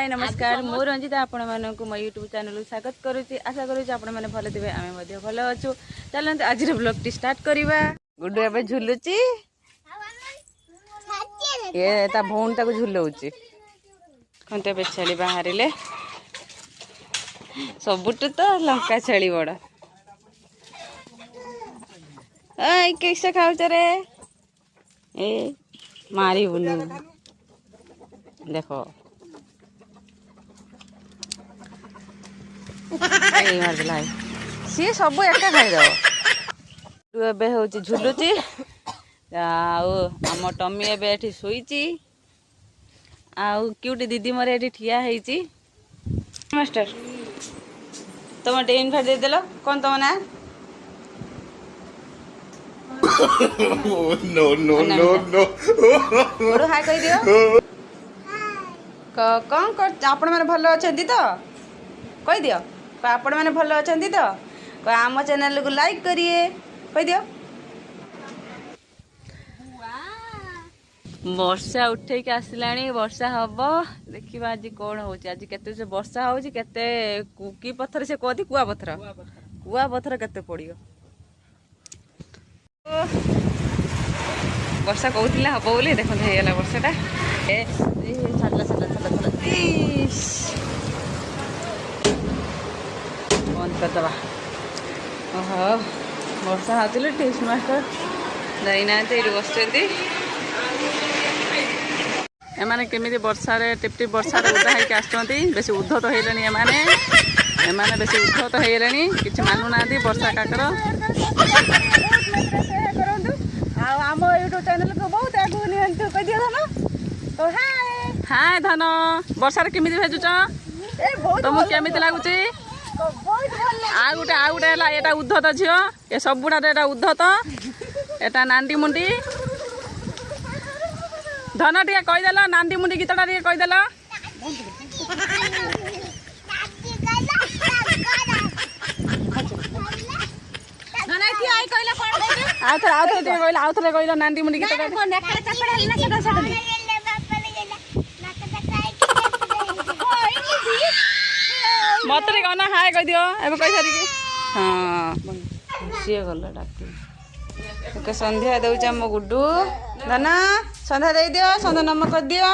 हाय नमस्कार मु रंजिता आपण मानक मो यूट्यूब चैनल स्वागत करुच्ची आशा करुच्ची आपण मैंने भल थे आम भल अच्छु चलते आज ब्लॉग टी स्टार्ट करवा गुड्डू एवं झुलुची ये ता भौणी ताको झुलाऊची खंते पे छेली बाहर सबुठ तो लंका छेली बड़ किस खाऊ रे ए मारी बुनु देखो मारदेला सी सब एका खाईदब एबे हूँ झुलुची आम टमी एबे शोची आउ क्यूटी दीदी मोर ये ठिया होती मास्टर तुम टे इनभाइट देदेल कौन तुम ना नो नो नो नो हाय कह दियो कौन कर आपण मैंने भल अच्छा तो कह दियो आपण मैंने भल अच्छा तो आम चैनल को लाइक करिए कह दियो वर्षा उठे आसला वर्षा हम देखा आज कौन हो आज केते से वर्षा हो कि पत्थर से कहती कुआ पत्थर केते पड़ो वर्षा कहते हम बोली देखो होगा वर्षाटा छाड़ला बंद करदे ओहो वर्षा होती ट्यूशन मास्टर जाइना ये बस एमाने केमिति वर्षा टिप टिप वर्षा उदा होकर आसुँच बेस उद्धत होइलेनी एमाने बेस उद्धत होइलेनी किछि मानु नांती वर्षा काकर आम यूट्यूब चैनल को बहुत आगु नियंतु कह दियो धन तो हाय हाय धन वर्षा केमिति भेजुच तुमको केमिति लागुची आ गोटे एटा उद्धत झियो ए सबुड़ा एटा उद्धत एटा नांदी मुंडी धन टे कहीदेल नांदी मुंडी गीतटा टे कहीदेल आउ थे कहल नांदी मुंडी गीतटा मत कहना हाय कह दियो एवं कही सारी हाँ सी गल डाक संध्या दौच मो गुड्डू धना संध्या दे दियो संध्या नम कर दियो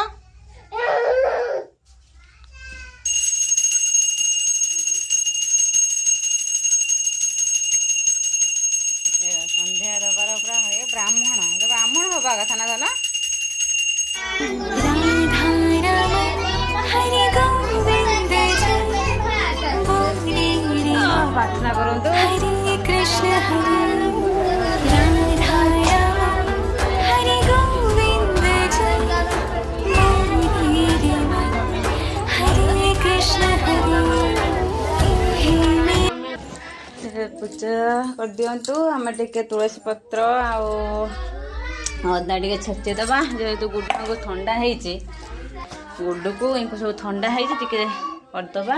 संध्या दबार पूरा ब्राह्मण ब्राह्मण हवा कथा ना धना प्रार्थना करंतु हरे कृष्ण हरे गोविंद हरे कृष्ण पूजा कर दिंतु आम टे तुलसी पत्र अदा टे छेचे दबा जेहेतु गुड्डू को ठंडा होती गुड्डू को इनको सब ठंडा होती करदबा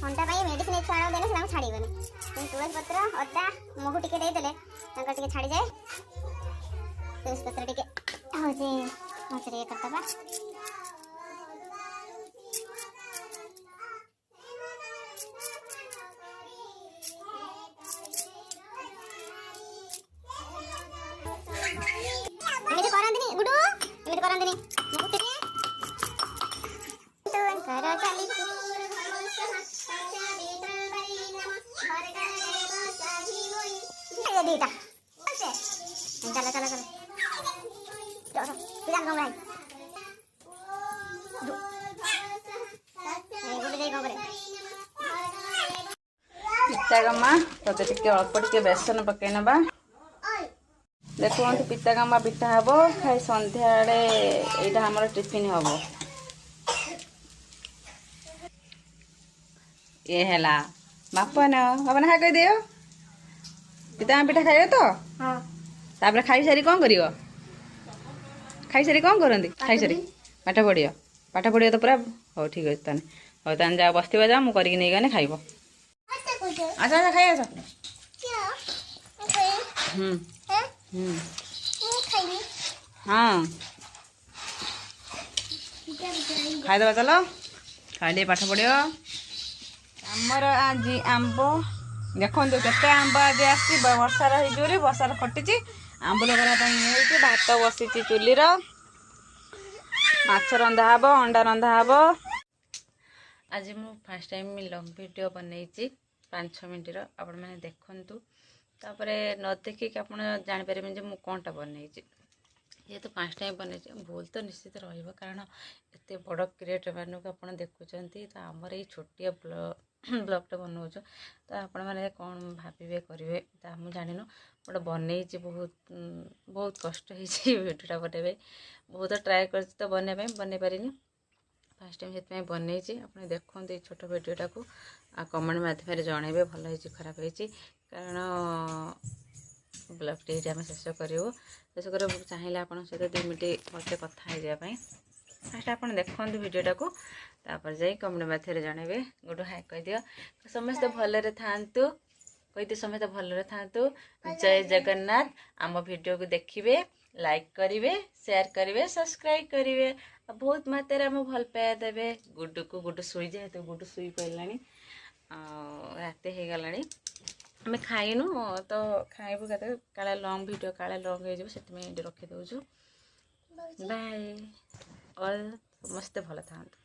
ठंडा मेडिसिन छुआ देने छाड़बे तुलसी पत्र अदा महू टे देदेले छाड़ी जाए तुलसी पत्र टे हूँ मछली करदबा चलो चलो चलो पिता गमा तो अल्प टे बेसन पकई ना देखो पिता गमा पिठा हम खाई संध्या यहाँ आम टिफिन हम ये है बापन बापन हाय कह दियो पिता पिठा खाइबे तो तापर खाई सारी कौन करियो खाई सारी कौन करंती खाई सारी पाठ पढ़ियो तो पूरा हो ठीक अच्छे ताने हो ताने जा बसवा जा मुझे करके नहीं गने खाइब अच्छा अच्छा खाई आस हाँ ଖାଇଦେବା ଚାଲ ଖାଇଲେ ପାଠ ପଢ଼ିବ। ଆମର ଆଜି ଆମ୍ବ ଦେଖନ୍ତୁ କେତେ ଆମ୍ବ ଆଜି ଆସିଛି। ବର୍ଷାର ହେଇଛି ବୋଲି ବର୍ଷାର ଫଟିଛି। ଆମ୍ବୁଲ କରିବା ପାଇଁ ହେଇଛି। ଭାତ ବସିଛି ଚୁଲିର। ମାଛ ରନ୍ଧା ହେବ, ଅଣ୍ଡା ରନ୍ଧା ହେବ। ଆଜି ମୁଁ ଫାର୍ଷ୍ଟ ଟାଇମ୍ ଲଙ୍ଗ୍ ଭିଡ଼ିଓ ବନେଇଛି 5-6 ମିନିଟ୍ର। ଆପଣମାନେ ଦେଖନ୍ତୁ, ତାପରେ ନ ଦେଖିକି ଆପଣ ଜାଣିପାରିବେନି ଯେ ମୁଁ କ'ଣଟା ବନେଇଛି। ଯେହେତୁ 5 ଟାଇମ୍ ବନେଇଛି, ଭୁଲ ତ ନିଶ୍ଚିତ ରହିବ, କାରଣ ଏତେ ବଡ଼ କ୍ରିଏଟର୍ ମାନଙ୍କୁ ଆପଣ ଦେଖୁଛନ୍ତି। ତ ଆମର ଏଇ ଛୋଟିଆ ବ୍ଲଗ୍ଟା ବନାଉଛୁ, ତ ଆପଣମାନେ କ'ଣ ଭାବିବେ କରିବେ ତା ମୁଁ ଜାଣିନୁ। ଗୋଟେ ବନେଇଛି, ବହୁତ କଷ୍ଟ ହେଇଛି ଭିଡ଼ିଓଟା ବନେଇବା ପାଇଁ। ବହୁତ ଟ୍ରାଏ କରିଛି ତ ବନେଇବା ପାଇଁ, ବନେଇ ପାରିନି। ଫାର୍ଷ୍ଟ ଟାଇମ୍ ସେଥିପାଇଁ ବନେଇଛି। ଆପଣ ଦେଖନ୍ତୁ ଏଇ ଛୋଟ ଭିଡ଼ିଓଟାକୁ, ଆଉ କମେଣ୍ଟ ମାଧ୍ୟମରେ ଜଣାଇବେ ଭଲ ହେଇଛି ଖରାପ ହେଇଛି। କାରଣ ବ୍ଲଗ୍ଟି ଏଇଠି ଆମେ ଶେଷ କରିବାକୁ ଚାହିଁଲେ ଆପଣଙ୍କ ସହିତ 2 ମିନିଟ୍ ମୋତେ କଥା ହେଇଯିବା ପାଇଁ। ଫାର୍ଷ୍ଟ ଆପଣ ଦେଖନ୍ତୁ ଭିଡ଼ିଓଟାକୁ, ତାପରେ ଯାଇ କମେଣ୍ଟ ମାଧ୍ୟମରେ ଜଣାଇବେ। ଗୋଟେ ହାଇ କହିଦିଅ। ସମସ୍ତେ ଭଲରେ ଥାଆନ୍ତୁ, ସମସ୍ତେ ଭଲରେ ଥାଆନ୍ତୁ। ଜୟ ଜଗନ୍ନାଥ। ଆମ ଭିଡ଼ିଓକୁ ଦେଖିବେ, ଲାଇକ୍ କରିବେ, ସେୟାର କରିବେ, ସବସ୍କ୍ରାଇବ୍ କରିବେ। ଆଉ ବହୁତ ମାତ୍ରାରେ ଆମ ଭଲ ପାଇବା ଦେବେ। ଗୁଡୁ ଶୋଇଯାଏ, ଯେହେତୁ ଗୁଡୁ ଶୋଇ ପଡ଼ିଲାଣି, ଆଉ ରାତି ହେଇଗଲାଣି। ଆମେ ଖାଇନୁ ତ ଖାଇବୁ କେତେ, କାଳେ ଲଙ୍ଗ୍ ଭିଡ଼ିଓ କାଳେ ଲଙ୍ଗ୍ ହେଇଯିବ, ସେଥିପାଇଁ ଏଠି ରଖିଦେଉଛୁ। Bye all. ସମସ୍ତେ ଭଲ ଥାଆନ୍ତୁ।